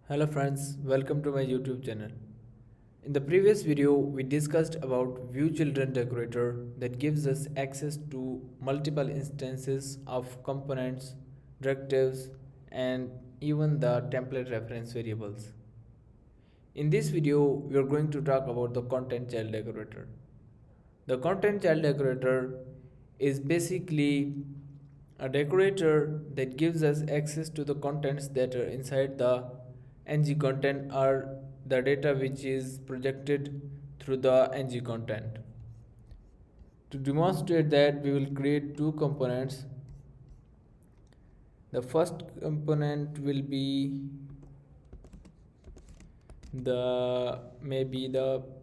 Hello friends, welcome to my YouTube channel. In the previous video, we discussed about View Children decorator that gives us access to multiple instances of components, directives, and even the template reference variables. In this video, we are going to talk about the content child decorator. The content child decorator is basically a decorator that gives us access to the contents that are inside the ng content or the data which is projected through the ng content. To demonstrate that, we will create two components. The first component will be the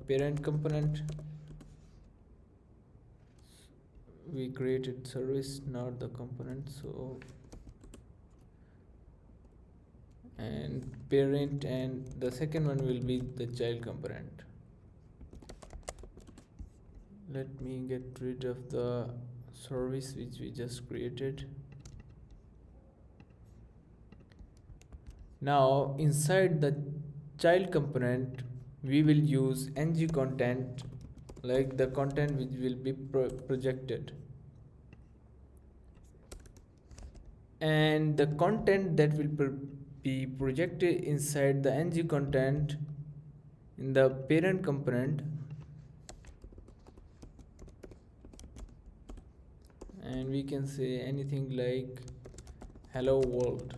parent component. We created service, not the component, so and parent, and the second one will be the child component. Let me get rid of the service which we just created. Now inside the child component we will use ng content, like the content which will be projected, and the content that will be projected inside the ng content in the parent component, and we can say anything like hello world,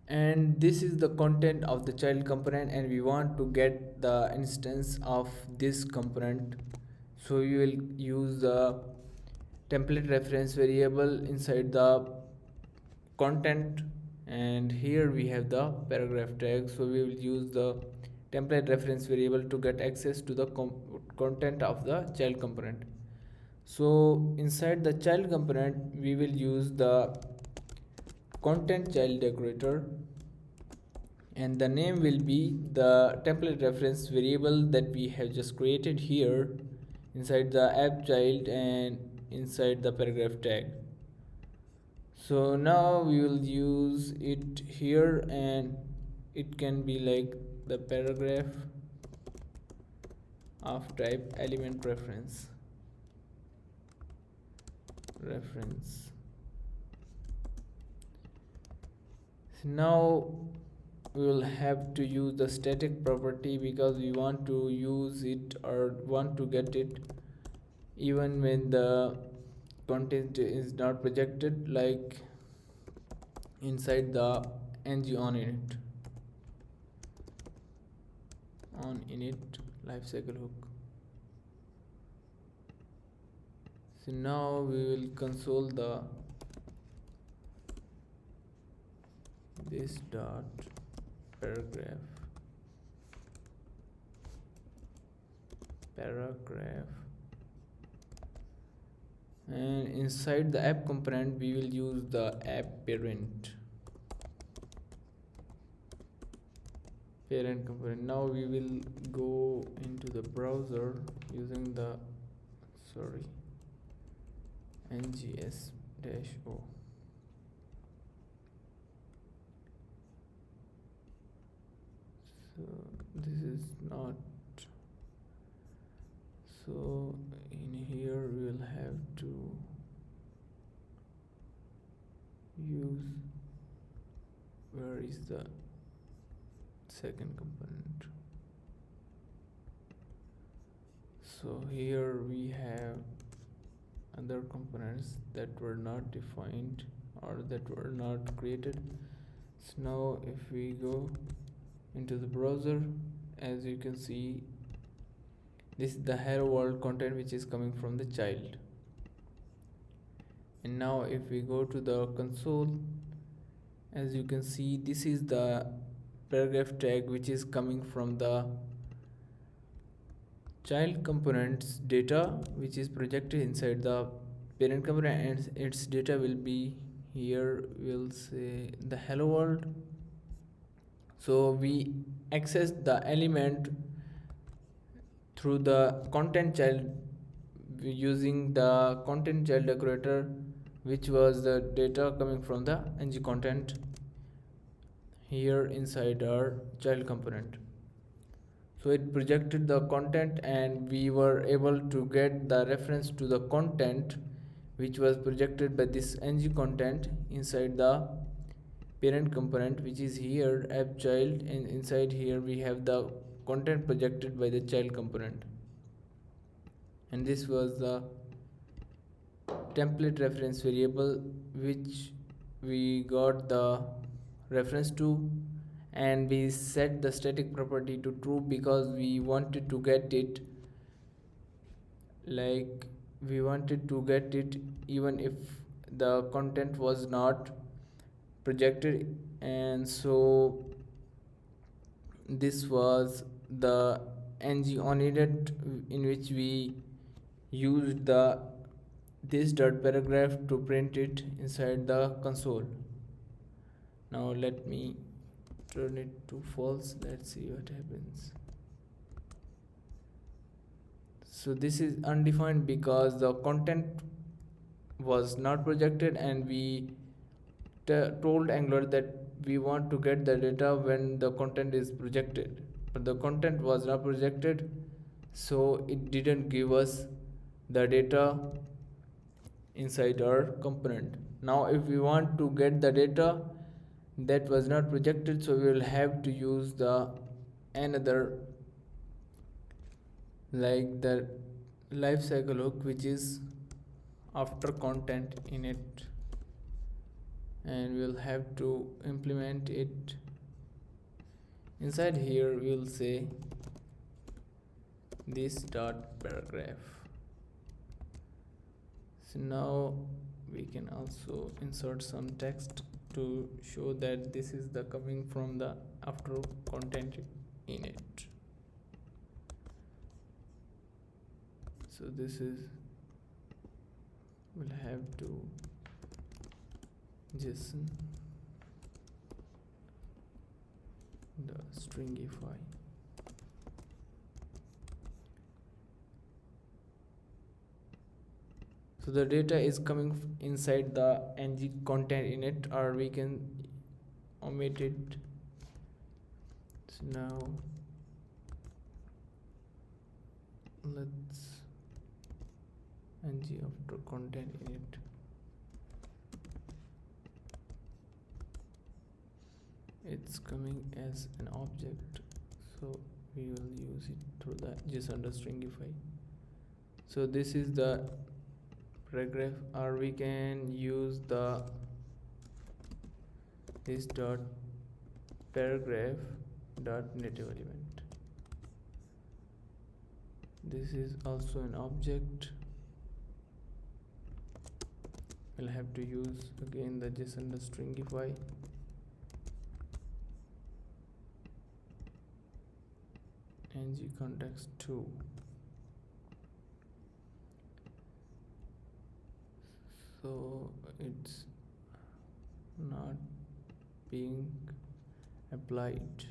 and this is the content of the child component, and we want to get the instance of this component, so we will use the template reference variable inside the content, and here we have the paragraph tag, so we will use the template reference variable to get access to the content of the child component. So inside the child component we will use the content child decorator, and the name will be the template reference variable that we have just created here inside the app child and inside the paragraph tag. So now we will use it here, and it can be like the paragraph of type element reference. So now we will have to use the static property because we want to use it or want to get it even when the content is not projected, like inside the ng on init lifecycle hook. So now we will console the this dot paragraph, and inside the app component we will use the app parent component. Now we will go into the browser using the ngs-o. So this is not, so in here we will have to use, where is the second component? So here we have other components that were not defined or that were not created. So now if we go into the browser, as you can see, this is the hello world content which is coming from the child. And now if we go to the console, as you can see, this is the paragraph tag which is coming from the child component's data, which is projected inside the parent component, and its data will be here, we'll say the hello world. So we access the element through the content child using the content child decorator, which was the data coming from the ng content, here inside our child component. So it projected the content and we were able to get the reference to the content which was projected by this ng content inside the parent component, which is here app child, and inside here we have the content projected by the child component. And this was the template reference variable which we got the reference to, and we set the static property to true because we wanted to get it, like we wanted to get it even if the content was not projected. And so this was the ng on it in which we used the this dot paragraph to print it inside the console. Now let me turn it to false. Let's see what happens. So this is undefined because the content was not projected, and we told Angular that we want to get the data when the content is projected, but the content was not projected, so it didn't give us the data inside our component. Now if we want to get the data that was not projected, so we will have to use the another, like the lifecycle hook, which is after content in it, and we'll have to implement it inside here. We'll say this dot paragraph. So now we can also insert some text to show that this is the coming from the after content in it. So this is, we'll have to JSON the stringify. So the data is coming inside the ng content in it, or we can omit it. So now let's ng after content in it. It's coming as an object, so we will use it through the JSON_stringify. So this is the paragraph, or we can use the this dot paragraph dot native element. This is also an object. We'll have to use again the JSON_stringify. ng context 2. So it's not being applied.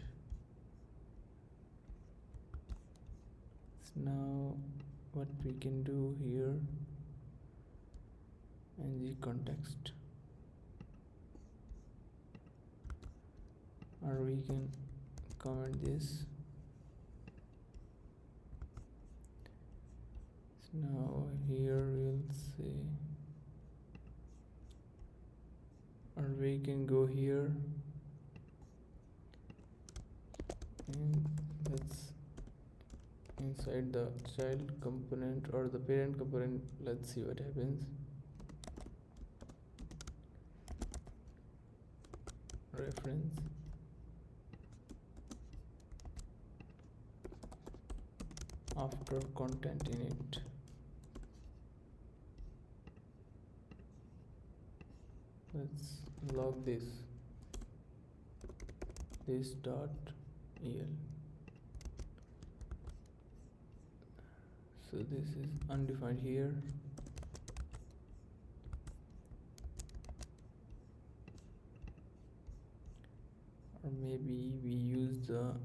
So now what we can do here, ng context, or we can comment this. So now here we'll say, or we can go here and let's inside the child component or the parent component, let's see what happens. Reference after content in it. Let's log this dot el. So this is undefined here. Or maybe we use the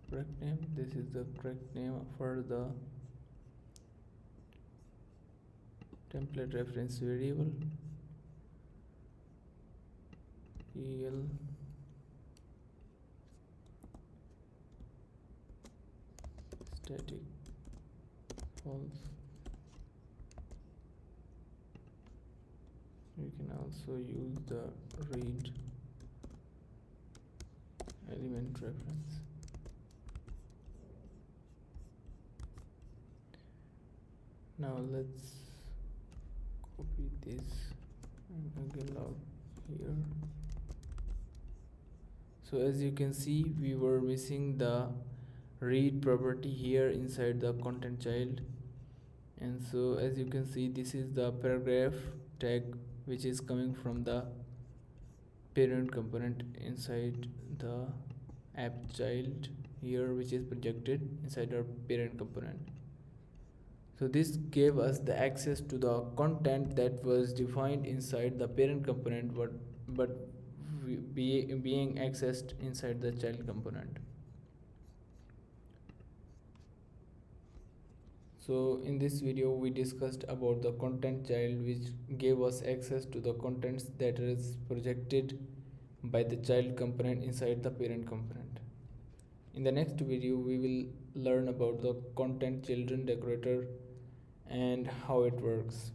correct name. This is the correct name for the template reference variable el static false. You can also use the read element reference. Now let's copy this and again log here. So as you can see, we were missing the read property here inside the content child, and so as you can see, this is the paragraph tag which is coming from the parent component inside the app child here, which is projected inside our parent component. So this gave us the access to the content that was defined inside the parent component, but being accessed inside the child component. So in this video we discussed about the content child, which gave us access to the contents that is projected by the child component inside the parent component. In the next video we will learn about the content children decorator and how it works.